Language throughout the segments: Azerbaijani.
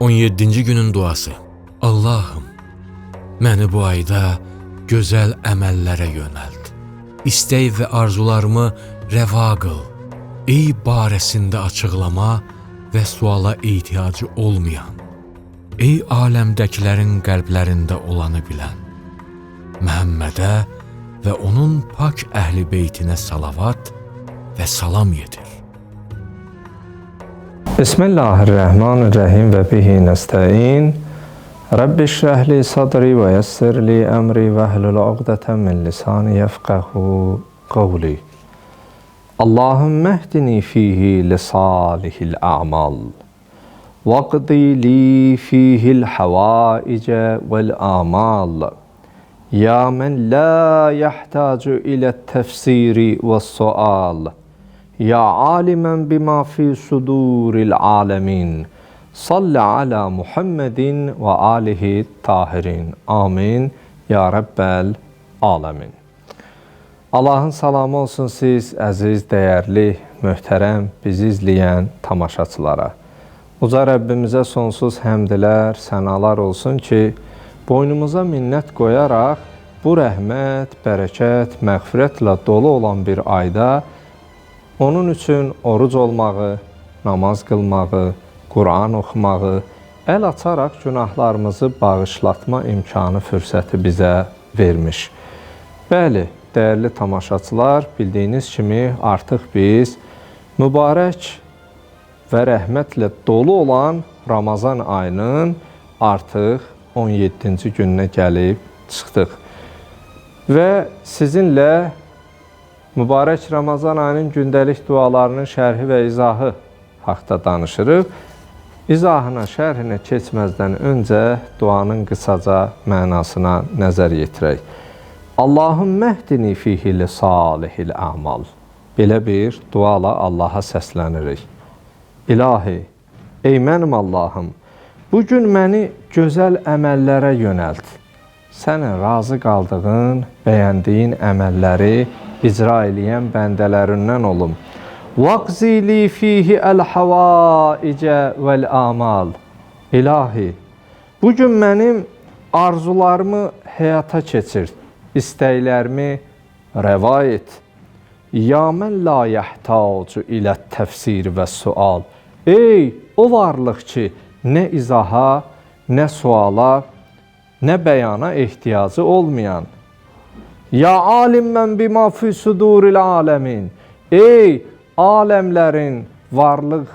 17-ci günün duası. Allahım, məni bu ayda gözəl əməllərə yönəlt. İstək və arzularımı rəva qıl. Ey barəsində açıqlama və suala ehtiyacı olmayan, ey aləmdəkilərin qəlblərində olanı bilən, Məhəmmədə və onun pak əhli beytinə salavat və salam yetir. Bismillahirrahmanirrahim və bihi nəstəin. Rabbi şrəh li sadri və yəssir li əmri və hlul uqdətən min lisani yəfqəhu qavli. Allahümmə hdini fihi li salihil a'mal. Vaqdi li fihil havaicə vəl amal. Ya mən la yəhtacu ilə təfsiri və sual. Ya alimən bima fi suduril alemin. Salli ala Muhammedin və alihi tahirin. Amin. Ya Rabbəl alemin. Allahın salamı olsun siz, əziz, dəyərli, möhtərəm, bizi izləyən tamaşaçılara. Uca Rəbbimizə sonsuz həmdlər, sənalar olsun ki, boynumuza minnət qoyaraq bu rəhmət, bərəkət, məğfirətlə dolu olan bir ayda onun üçün oruc olmağı, namaz qılmağı, Quran oxumağı, əl açaraq günahlarımızı bağışlatma imkanı, fürsəti bizə vermiş. Bəli, dəyərli tamaşaçılar, bildiyiniz kimi artıq biz mübarək və rəhmətlə dolu olan Ramazan ayının artıq 17-ci gününə gəlib çıxdıq. Və sizinlə mübarək Ramazan ayının gündəlik dualarının şərhi və izahı haqda danışırıq. İzahına, şərhinə keçməzdən öncə duanın qısaca mənasına nəzər yetirək. Allahümmə hdini fihi li salihil a'mal. Belə bir duala Allaha səslənirik. İlahi, ey mənim Allahım, bugün məni gözəl əməllərə yönəlt. Sənin razı qaldığın, bəyəndiyin əməlləri icra eləyən bəndələrindən olum. Vaqzili fihi əl-havaicə vəl-amal. İlahi, bugün mənim arzularımı həyata keçir, istəklərimi rəva et. Ya mən la yəhtacu ilə təfsir və sual. Ey o varlıq ki, nə izaha, nə suala, nə bəyana ehtiyacı olmayan. Ya alim mən bima fi suduril alemin. Ey aləmlərin, varlıq,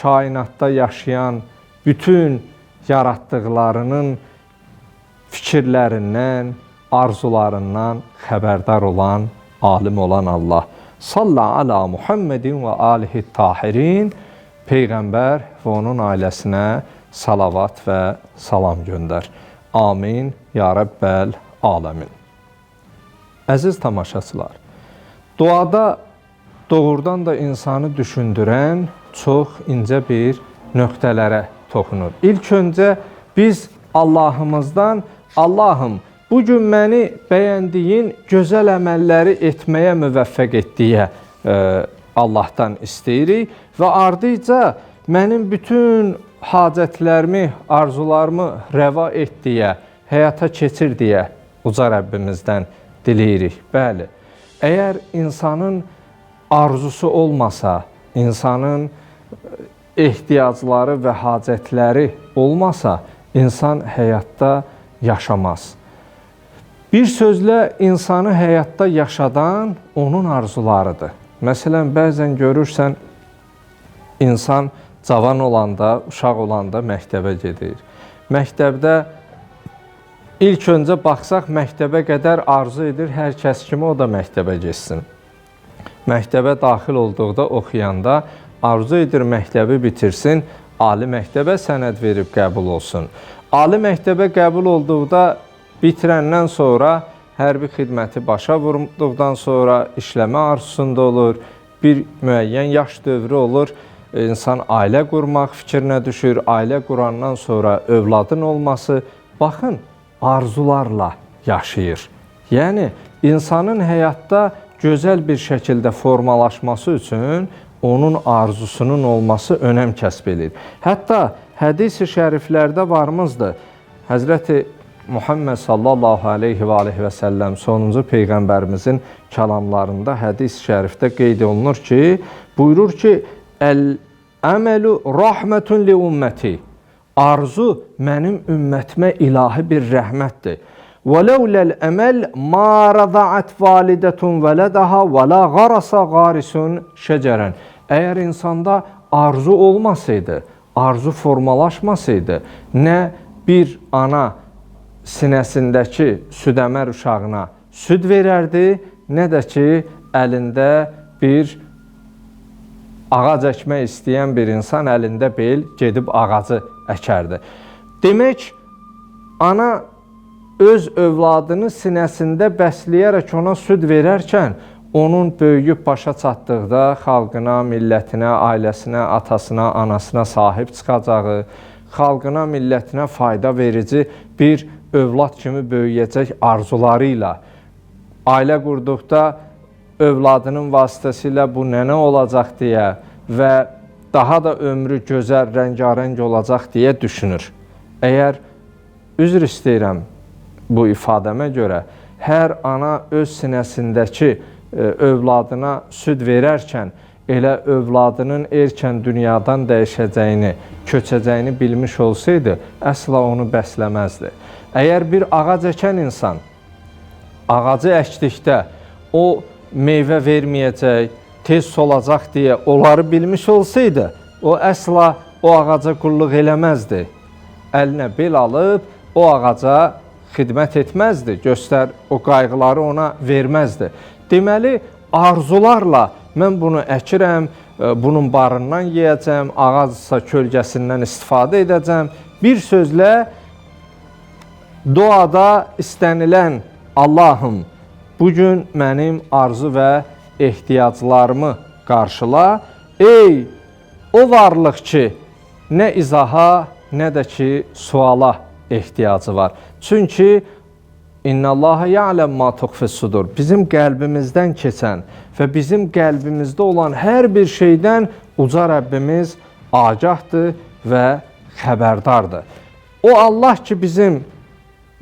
kainatda yaşayan bütün yaratdıqlarının fikirlərindən, arzularından xəbərdar olan, alim olan Allah. Salla ala Muhammedin və alihi tahirin. Peyğəmbər və onun ailəsinə salavat və salam göndər. Amin. Ya Rabbəl alemin. Əziz tamaşaçılar, duada doğrudan da insanı düşündürən çox incə bir nöqtələrə toxunur. İlk öncə biz Allahımızdan, Allahım, bugün məni bəyəndiyin gözəl əməlləri etməyə müvəffəq etdiyə Allahdan istəyirik və ardıca mənim bütün hacətlərimi, arzularımı rəva et deyə, həyata keçir deyə uca Rəbbimizdən diləyirik. Bəli, əgər insanın arzusu olmasa, insanın ehtiyacları və hacətləri olmasa, insan həyatda yaşamaz. Bir sözlə, insanı həyatda yaşadan onun arzularıdır. Məsələn, bəzən görürsən, insan cavan olanda, uşaq olanda məktəbə gedir. Məktəbdə ilk öncə baxsaq, məktəbə qədər arzu edir, hər kəs kimi o da məktəbə geçsin. Məktəbə daxil olduqda, oxuyanda arzu edir məktəbi bitirsin, ali məktəbə sənəd verib qəbul olsun. Ali məktəbə qəbul olduqda, bitirəndən sonra, hərbi xidməti başa vurduqdan sonra işləmə arzusunda olur, bir müəyyən yaş dövrü olur, insan ailə qurmaq fikrinə düşür, ailə qurandan sonra övladın olması, baxın, arzularla yaşayır. Yəni, insanın həyatda gözəl bir şəkildə formalaşması üçün onun arzusunun olması önəm kəsb edir. Hətta hədis-i şəriflərdə varımızdır. Həzrəti Muhammed sallallahu aleyhi və səlləm sonuncu Peyğəmbərimizin kəlamlarında hədis-i şərifdə qeyd olunur ki, buyurur ki, Əl-əməlu rahmətun li ümməti. Arzu mənim ümmətimə ilahi bir rəhmətdir. وَلَوْلَا الْأَمَلْ مَا رَضَعَتْ وَالِدَةٌ وَلَدَهَا وَلَا غَرَسَ غَارِسٌ شَجَرًا. Əgər insanda arzu olmasaydı, arzu formalaşmasaydı, nə bir ana sinəsindəki südəmər uşağına süd verərdi, nə də ki, əlində bir ağac əkmək istəyən bir insan əlində bel gedib ağacı əkərdi. Demək, ana öz övladını sinəsində bəsləyərək ona süd verərkən, onun böyüyüb başa çatdıqda xalqına, millətinə, ailəsinə, atasına, anasına sahib çıxacağı, xalqına, millətinə fayda verici bir övlad kimi böyüyəcək arzuları ilə, ailə qurduqda övladının vasitəsilə bu nənə olacaq deyə və daha da ömrü gözəl, rəngarəng olacaq deyə düşünür. Əgər üzr istəyirəm, bu ifadəmə görə hər ana öz sinəsindəki övladına süd verərkən elə övladının erkən dünyadan dəyişəcəyini, köçəcəyini bilmiş olsaydı, əsla onu bəsləməzdi. Əgər bir ağac əkən insan ağacı əkdikdə o meyvə verməyəcək, tez solacaq deyə onları bilmiş olsaydı, o əsla o ağaca qulluq eləməzdi. Əlinə bel alıb o ağaca xidmət etməzdi, o qayğıları ona verməzdi. Deməli, arzularla mən bunu əkirəm, bunun barından yeyəcəm, ağacsa kölgəsindən istifadə edəcəm. Bir sözlə, duada istənilən Allahım, bugün mənim arzu və ehtiyaclarımı qarşıla. Ey, o varlıq ki, nə izaha, nə də ki, suala ehtiyacı var. Çünki İnnallaha ya'lem ma tuxfis sudur. Bizim qəlbimizdən keçən və bizim qəlbimizdə olan hər bir şeydən uca Rəbbimiz agahdır və xəbərdardır. O Allah ki, bizim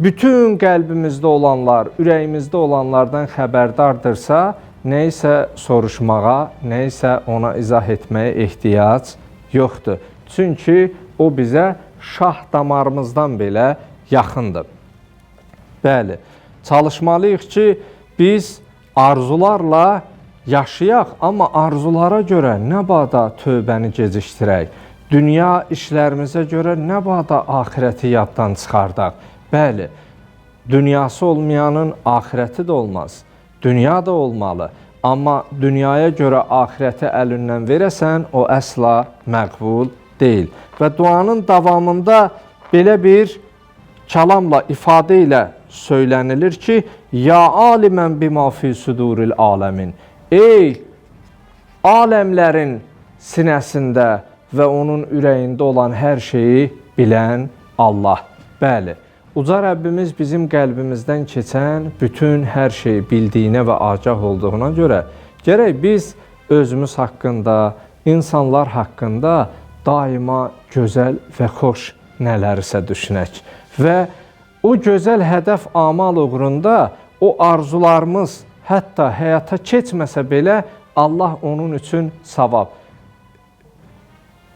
bütün qəlbimizdə olanlar, ürəyimizdə olanlardan xəbərdardırsa, nə isə soruşmağa, nə isə ona izah etməyə ehtiyac yoxdur. Çünki o bizə şah damarımızdan belə yaxındır. Bəli, çalışmalıyıq ki, biz arzularla yaşayaq, amma arzulara görə nə bada tövbəni gecikdirək, dünya işlərimizə görə nə bada axirəti yaddan çıxardaq. Bəli, dünyası olmayanın axirəti də olmaz, dünya da olmalı. Amma dünyaya görə axirəti əlindən verəsən, o əsla məqbul deyil. Və duanın davamında belə bir kəlamla, ifadə ilə söylənilir ki, Ya alimən bima fi suduril aləmin. Ey, aləmlərin sinəsində və onun ürəyində olan hər şeyi bilən Allah. Bəli, uca Rəbbimiz bizim qəlbimizdən keçən bütün hər şeyi bildiyinə və agah olduğuna görə gərək biz özümüz haqqında, insanlar haqqında daima gözəl və xoş nələrsə düşünək. Və o gözəl hədəf amal uğrunda o arzularımız hətta həyata keçməsə belə Allah onun üçün savab.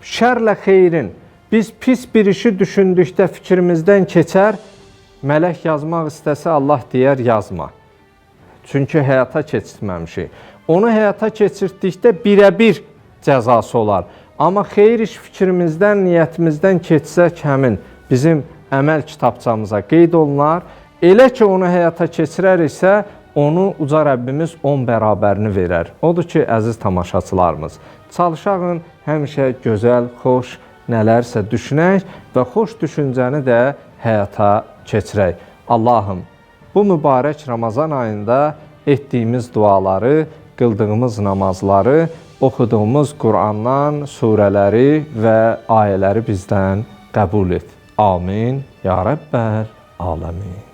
Şərlə xeyrin, biz pis bir işi düşündükdə fikrimizdən keçər, mələk yazmaq istəsə Allah deyər yazma. Çünki həyata keçirməmişik. Onu həyata keçirdikdə birə-bir cəzası olar. Amma xeyir iş fikrimizdən, niyyətimizdən keçsək həmin bizim əməl kitabçamıza qeyd olunar. Elə ki, onu həyata keçirəriksə, onu uca Rəbbimiz 10 bərabərini verər. Odur ki, əziz tamaşaçılarımız, çalışağın həmişə gözəl, xoş nələrsə düşünək və xoş düşüncəni də həyata keçirək. Allahım, bu mübarək Ramazan ayında etdiyimiz duaları, qıldığımız namazları, oxuduğumuz Qurandan surələri və ayələri bizdən qəbul et. Amin. Ya Rəbbəl aləmin.